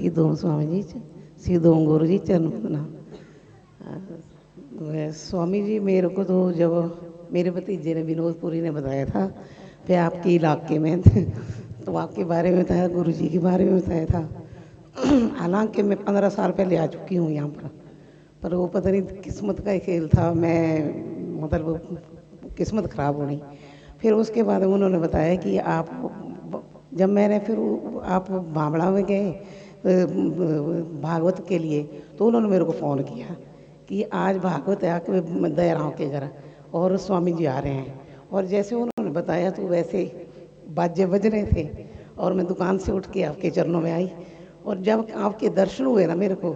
सीधोम स्वामी जी सीधोम गुरु जी चरण वंदना। स्वामी जी मेरे को तो जब मेरे भतीजे ने विनोदपुरी ने बताया था कि आपके इलाके में तो आपके बारे में बताया, गुरु जी के बारे में बताया था। हालांकि मैं 15 साल पहले आ चुकी हूँ यहाँ पर वो पता नहीं किस्मत का ही खेल था, मैं मतलब किस्मत ख़राब होनी। फिर उसके बाद उन्होंने बताया कि आप, जब मैंने फिर आप बावड़ा में गए भागवत के लिए, तो उन्होंने मेरे को फ़ोन किया कि आज भागवत है आके दयाराव के घर और स्वामी जी आ रहे हैं। और जैसे उन्होंने बताया तो वैसे बाजे बज रहे थे और मैं दुकान से उठ के आपके चरणों में आई। और जब आपके दर्शन हुए ना मेरे को,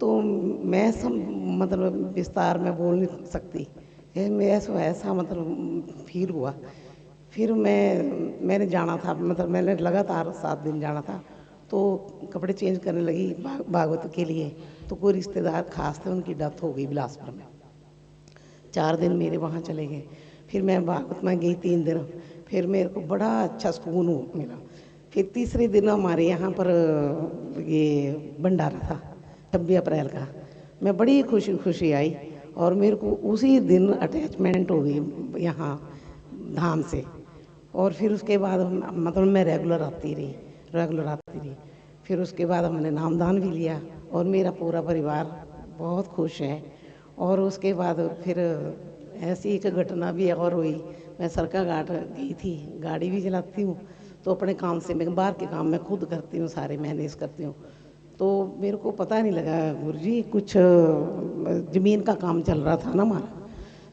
तो मैं मतलब विस्तार में बोल नहीं सकती, मैं ऐसा मतलब फील हुआ। फिर मैंने जाना था, मतलब मैंने लगातार 7 दिन जाना था, तो कपड़े चेंज करने लगी भागवत के लिए। तो कोई रिश्तेदार खास थे, उनकी डेथ हो गई बिलासपुर में। 4 दिन मेरे वहाँ चले गए। फिर मैं भागवत में गई 3 दिन, फिर मेरे को बड़ा अच्छा सुकून मिला। फिर तीसरे दिन हमारे यहाँ पर ये भंडारा था 26 अप्रैल का। मैं बड़ी खुशी खुशी आई और मेरे को उसी दिन अटैचमेंट हो गई यहाँ धाम से। और फिर उसके बाद मतलब मैं रेगुलर आती रही। फिर उसके बाद हमने नामदान भी लिया और मेरा पूरा परिवार बहुत खुश है। और उसके बाद फिर ऐसी एक घटना भी और हुई। मैं सरका घाट गई थी, गाड़ी भी चलाती हूँ, तो अपने काम से मैं बाहर के काम मैं खुद करती हूँ, सारे मैनेज करती हूँ। तो मेरे को पता नहीं लगा गुरुजी, कुछ ज़मीन का काम चल रहा था ना हमारा,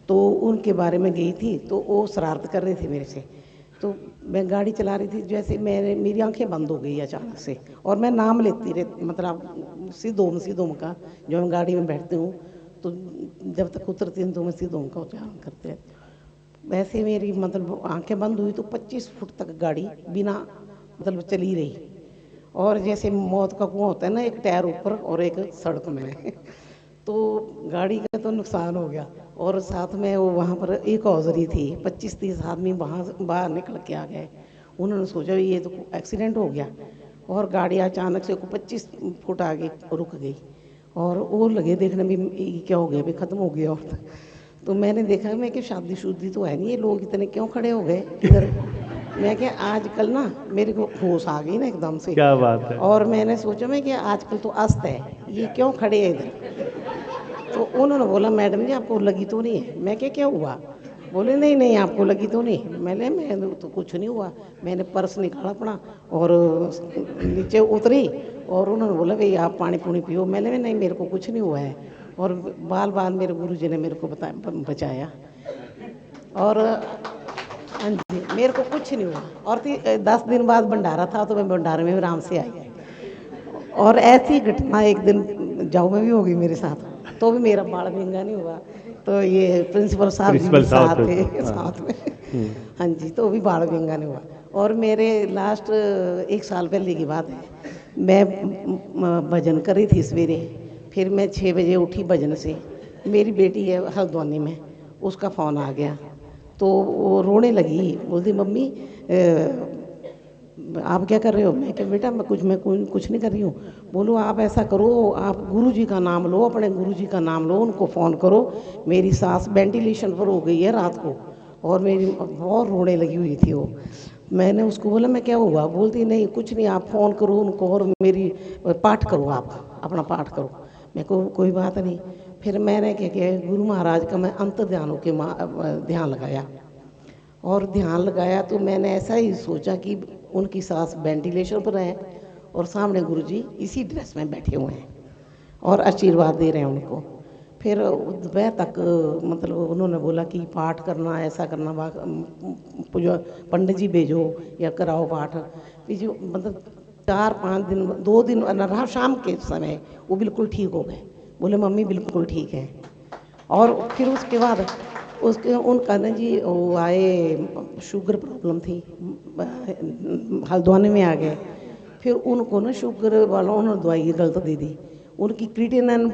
तो उनके बारे में गई थी, तो वो शरारत कर रहे थे मेरे से। तो मैं गाड़ी चला रही थी, जैसे मेरी आंखें बंद हो गई अचानक से, और मैं नाम लेती रही, मतलब सीधोम का। जो मैं गाड़ी में बैठती हूँ तो जब तक उतरती हूँ तो मैं सीधोम का उच्चारण करते रहती हूँ। वैसे मेरी मतलब आंखें बंद हुई तो 25 फुट तक गाड़ी बिना मतलब चली रही। और जैसे मौत का कुआं होता है ना, एक टायर ऊपर और एक सड़क में तो गाड़ी का तो नुकसान हो गया। और साथ में वो वहाँ पर एक हौजरी थी, 25-30 आदमी वहाँ बाहर निकल के आ गए। उन्होंने सोचा ये तो एक्सीडेंट हो गया, और गाड़ी अचानक से 25 फुट आगे रुक गई। और वो लगे देखने भी ये क्या हो गया, भी ख़त्म हो गया। और तो मैंने देखा, मैं कि शादी शुदी तो है नहीं, ये लोग इतने क्यों खड़े हो गए इधर। मैं क्या आजकल ना मेरे को होश आ गई ना एकदम से। क्या बात है। और मैंने सोचा मैं कि आजकल तो अस्त है, ये क्यों खड़े हैं इधर। तो उन्होंने बोला मैडम जी आपको लगी तो नहीं है। मैं क्या हुआ। बोले नहीं नहीं आपको लगी तो नहीं। मैं तो कुछ नहीं हुआ। मैंने पर्स निकाला अपना और नीचे उतरी, और उन्होंने बोला भाई आप पानी पूनी पियो। मैंने नहीं मेरे को कुछ नहीं हुआ है। और बाल बाल मेरे गुरुजी ने मेरे को बचाया। और हाँ जी, मेरे को कुछ नहीं हुआ। और 10 दिन बाद भंडारा था, तो मैं भंडारे में आराम से आई। और ऐसी घटना एक दिन जाओ में भी होगी मेरे साथ, तो भी मेरा बाल विंगा नहीं हुआ। तो ये प्रिंसिपल साहब जी भी प्रिंसिपल साथ साहब थे थे, हाँ। साथ में। हाँ जी, तो भी बाल विंगा नहीं हुआ। और मेरे लास्ट 1 साल पहले की बात है, मैं भजन कर रही थी सवेरे। फिर मैं 6 बजे उठी भजन से। मेरी बेटी है हल्द्वानी में, उसका फ़ोन आ गया, तो वो रोने लगी, बोलती मम्मी आप क्या कर रहे हो। मैं क्या बेटा मैं कुछ नहीं कर रही हूँ। बोलो आप ऐसा करो, आप गुरुजी का नाम लो, अपने गुरुजी का नाम लो, उनको फ़ोन करो। मेरी सास वेंटिलेशन पर हो गई है रात को, और मेरी बहुत रोने लगी हुई थी वो। मैंने उसको बोला मैं क्या हुआ। बोलती नहीं कुछ नहीं, आप फ़ोन करो उनको और मेरी पाठ करो, आप अपना पाठ करो। मैं को कोई बात नहीं। फिर मैंने क्या किया, गुरु महाराज का मैं अंतर ध्यानों के ध्यान लगाया। और ध्यान लगाया तो मैंने ऐसा ही सोचा कि उनकी सास वेंटिलेशन पर है और सामने गुरुजी इसी ड्रेस में बैठे हुए हैं और आशीर्वाद दे रहे हैं उनको। फिर दोपहर तक मतलब उन्होंने बोला कि पाठ करना, ऐसा करना, पूजा पंडित जी भेजो या कराओ पाठ। फिर जो मतलब 4-5 दिन, 2 दिन रहा, शाम के समय वो बिल्कुल ठीक हो गए। बोले मम्मी बिल्कुल ठीक है। और फिर उसके बाद उसके उनका ना जी वो आए, शुगर प्रॉब्लम थी, हल्द्वानी में आ गए। फिर उनको ना शुगर वालों उन्होंने दवाई गलत दे दी। उनकी क्रिएटिनिन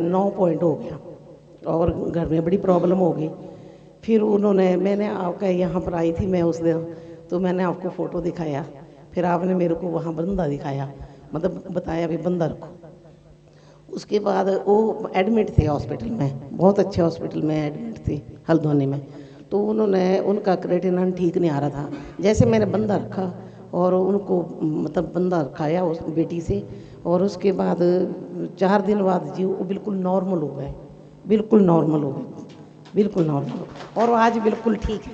9 पॉइंट हो गया और घर में बड़ी प्रॉब्लम हो गई। फिर उन्होंने, मैंने आपका यहाँ पर आई थी मैं उस दिन, तो मैंने आपको फ़ोटो दिखाया। फिर आपने मेरे को वहाँ बंदा दिखाया। मतलब बताया अभी बंदा रखो। उसके बाद वो एडमिट थे हॉस्पिटल में, बहुत अच्छे हॉस्पिटल में एडमिट थे हल्द्वानी में। तो उन्होंने उनका क्रेटिनिन ठीक नहीं आ रहा था। जैसे मैंने बंदा रखा और उनको मतलब बंदा रखाया उस बेटी से, और उसके बाद 4 दिन बाद जी वो बिल्कुल नॉर्मल हो गए, बिल्कुल नॉर्मल हो गए, बिल्कुल नॉर्मल हो गए, और वो आज बिल्कुल ठीक है।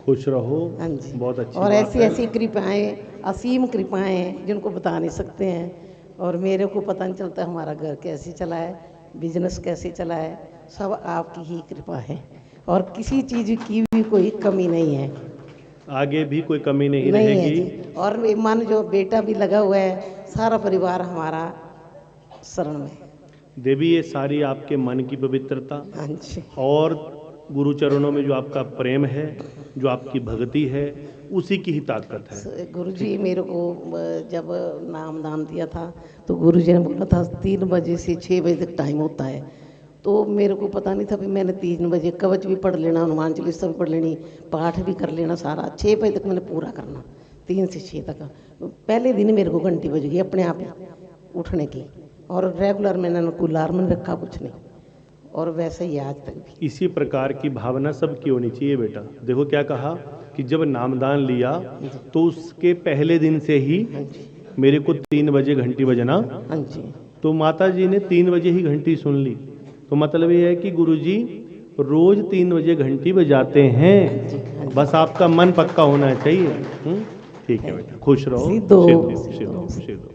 खुश रहो। हाँ जी। बहुत अच्छी और बात ऐसी है। ऐसी कृपाएं, असीम कृपाएं हैं जिनको बता नहीं सकते हैं। और मेरे को पता नहीं चलता हमारा घर कैसे चला है, बिजनेस कैसे चला है, सब आपकी ही कृपा है। और किसी चीज़ की भी कोई कमी नहीं है। आगे भी कोई कमी नहीं नहीं है रहेगी। जी। और मन जो बेटा भी लगा हुआ है, सारा परिवार हमारा शरण में है। देवी, ये सारी आपके मन की पवित्रता हाँ जी। और गुरु चरणों में जो आपका प्रेम है, जो आपकी भक्ति है, उसी की ही ताकत है। गुरुजी मेरे को जब नाम दान दिया था तो गुरुजी ने बोला था 3 बजे से 6 बजे तक टाइम होता है। तो मेरे को पता नहीं था, भी मैंने 3 बजे कवच भी पढ़ लेना, हनुमान चालीसा भी पढ़ लेनी, पाठ भी कर लेना सारा, 6 बजे तक मैंने पूरा करना, 3 से 6 तक। पहले दिन मेरे को घंटी बज गई अपने आप ही उठने की, और रेगुलर मैंने कोई अलार्म नहीं रखा, कुछ नहीं, और वैसे ही आज तक भी। इसी प्रकार की भावना सबकी होनी चाहिए बेटा। देखो क्या कहा कि जब नामदान लिया तो उसके पहले दिन से ही हाँ जी। मेरे को 3 बजे घंटी बजना, हाँ जी। तो माता जी ने 3 बजे ही घंटी सुन ली। तो मतलब ये है कि गुरुजी रोज 3 बजे घंटी बजाते हैं। हाँ जी। हाँ जी। बस आपका मन पक्का होना चाहिए। ठीक है बेटा, खुश रहो। सिद्धो। सिद्धो सिद्धो सिद्धो।